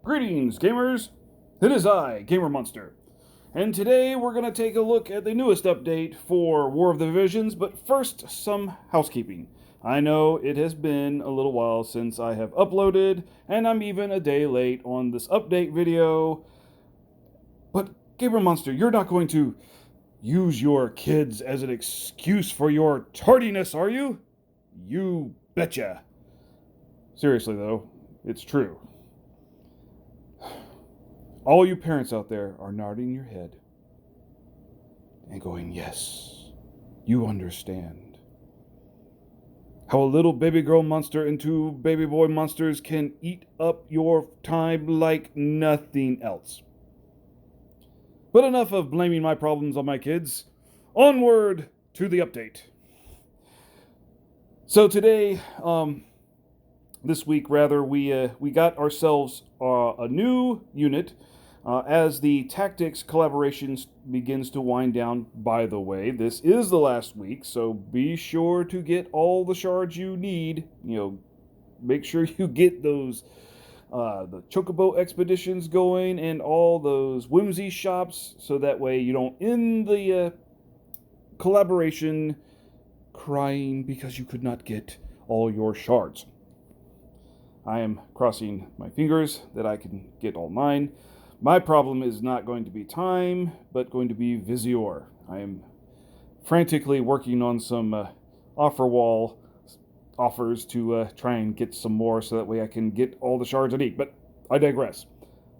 Greetings, gamers! It is I, Gamer Monster, and today we're going to take a look at the newest update for War of the Divisions, but first, some housekeeping. I know it has been a little while since I have uploaded, and I'm even a day late on this update video, but Gamer Monster, you're not going to use your kids as an excuse for your tardiness, are you? You betcha. Seriously, though, it's true. All you parents out there are nodding your head and going, yes, you understand. How a little baby girl monster and two baby boy monsters can eat up your time like nothing else. But enough of blaming my problems on my kids. Onward to the update. So today, this week rather, we got ourselves a new unit. As the tactics collaboration begins to wind down. By the way, this is the last week, so be sure to get all the shards you need. Make sure you get those the Chocobo expeditions going and all those whimsy shops, so that way you don't end the collaboration crying because you could not get all your shards. I am crossing my fingers that I can get all mine. My problem is not going to be time, but going to be Visior. I am frantically working on some offer wall offers to try and get some more so that way I can get all the shards I need. But I digress.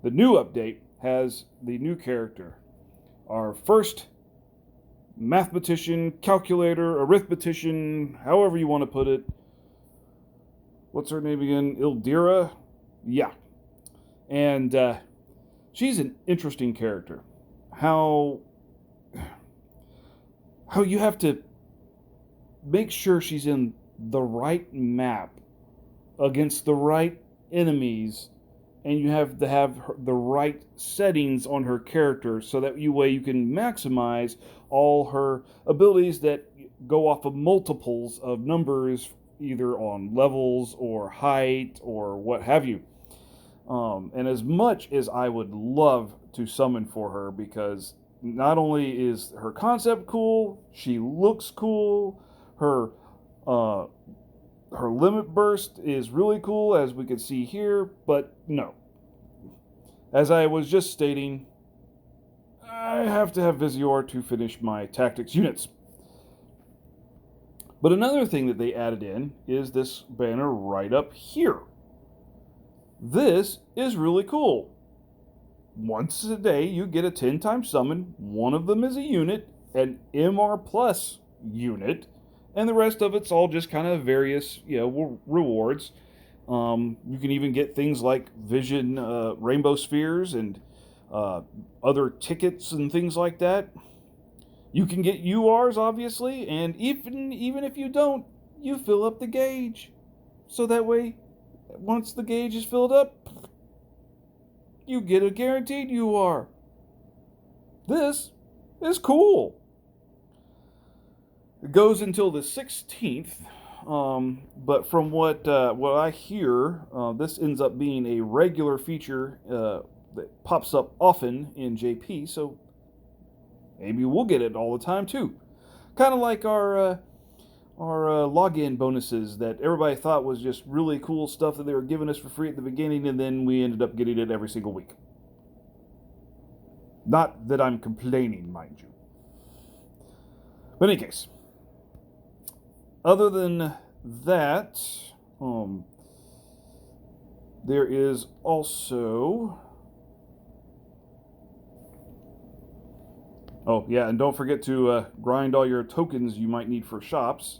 The new update has the new character. Our first mathematician, calculator, arithmetician, however you want to put it. What's her name again? Ildyra? Yeah. And she's an interesting character. How you have to make sure she's in the right map against the right enemies, and you have to have the right settings on her character so that you can maximize all her abilities that go off of multiples of numbers, either on levels or height or what have you. And as much as I would love to summon for her, because not only is her concept cool, she looks cool, her limit burst is really cool, as we can see here, but no. As I was just stating, I have to have Visior to finish my tactics units. But another thing that they added in is this banner right up here. This is really cool. Once a day, you get a 10-time summon. One of them is a unit, an MR plus unit, and the rest of it's all just kind of various, rewards. You can even get things like vision, rainbow spheres, and other tickets and things like that. You can get URs, obviously, and even if you don't, you fill up the gauge. So that way, once the gauge is filled up, you get a guaranteed UR. This is cool. It goes until the 16th, but from what I hear, this ends up being a regular feature that pops up often in JP, so maybe we'll get it all the time too. Kind of like our login bonuses that everybody thought was just really cool stuff that they were giving us for free at the beginning, and then we ended up getting it every single week. Not that I'm complaining, mind you. But in any case, other than that, there is also... Oh, yeah, and don't forget to grind all your tokens you might need for shops.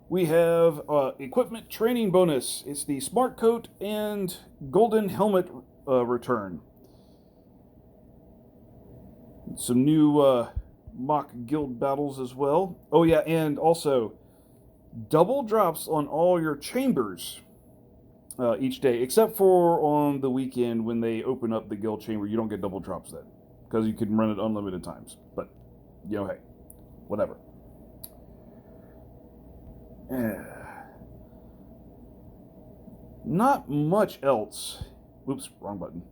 We have equipment training bonus. It's the Smart Coat and Golden Helmet return. Some new mock guild battles as well. Oh, yeah, and also double drops on all your chambers each day, except for on the weekend when they open up the guild chamber. You don't get double drops then, because you can run it unlimited times. But, hey, whatever. Not much else Oops, wrong button.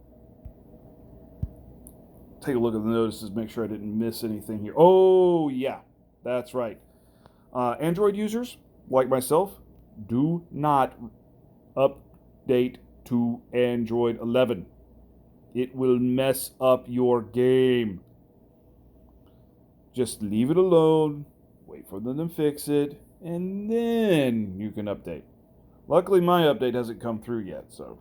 Take a look at the notices, make sure I didn't miss anything here. Oh, yeah, that's right. Android users, like myself, do not update to Android 11. It will mess up your game. Just leave it alone, wait for them to fix it, and then you can update. Luckily, my update hasn't come through yet, so.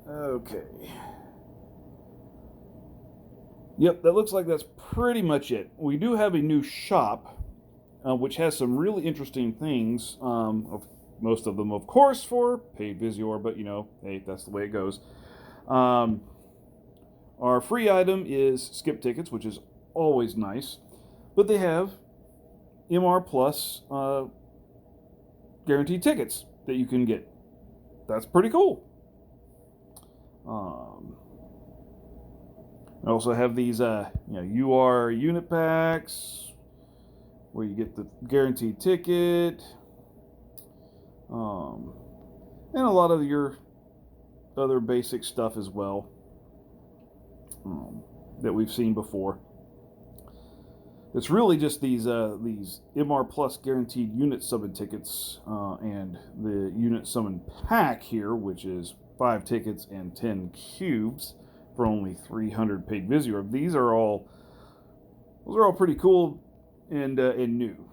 Okay. Yep, that looks like that's pretty much it. We do have a new shop, which has some really interesting things. Most of them, of course, for paid Visior, but hey, that's the way it goes. Our free item is skip tickets, which is always nice. But they have MR Plus guaranteed tickets that you can get. That's pretty cool. I also have these UR unit packs where you get the guaranteed ticket, and a lot of your other basic stuff as well that we've seen before. It's really just these MR Plus guaranteed unit summon tickets and the unit summon pack here, which is 5 tickets and 10 cubes for only 300 paid Visior. Those are all pretty cool and new.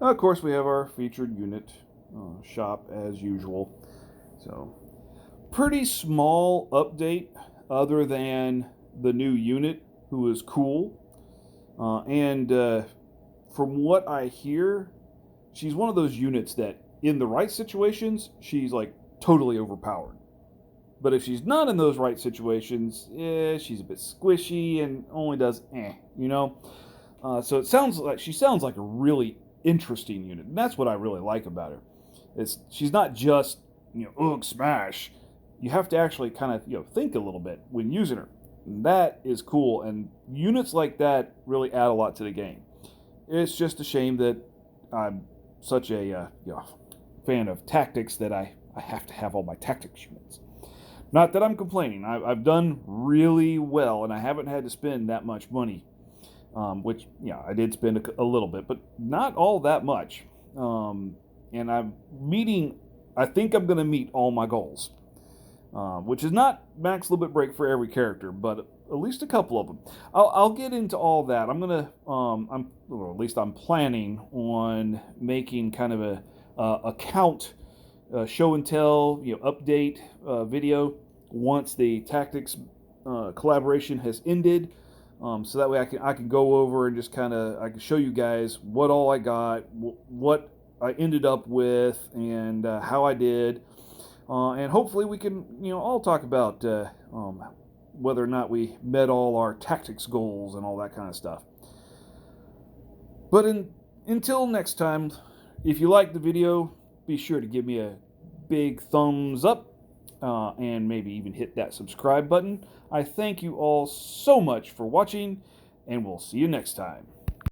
Of course, we have our featured unit shop as usual. So, pretty small update other than the new unit, who is cool. And from what I hear, she's one of those units that in the right situations, she's like totally overpowered. But if she's not in those right situations, she's a bit squishy and only does So it sounds like she sounds like a really interesting unit. And that's what I really like about her. She's not just, smash. You have to actually kind of, think a little bit when using her. And that is cool. And units like that really add a lot to the game. It's just a shame that I'm such a fan of tactics that I have to have all my tactics units. Not that I'm complaining. I've done really well, and I haven't had to spend that much money, which, I did spend a little bit, but not all that much. And I think I'm going to meet all my goals, which is not max limit break for every character, but at least a couple of them. I'll get into all that. I'm going to, or at least I'm planning on making kind of a count show and tell, update video once the tactics collaboration has ended, so that way I can go over and just I can show you guys what all I got, what I ended up with, and how I did, and hopefully we can all talk about whether or not we met all our tactics goals and all that kind of stuff. But until next time, if you like the video, be sure to give me a big thumbs up and maybe even hit that subscribe button. I thank you all so much for watching, and we'll see you next time.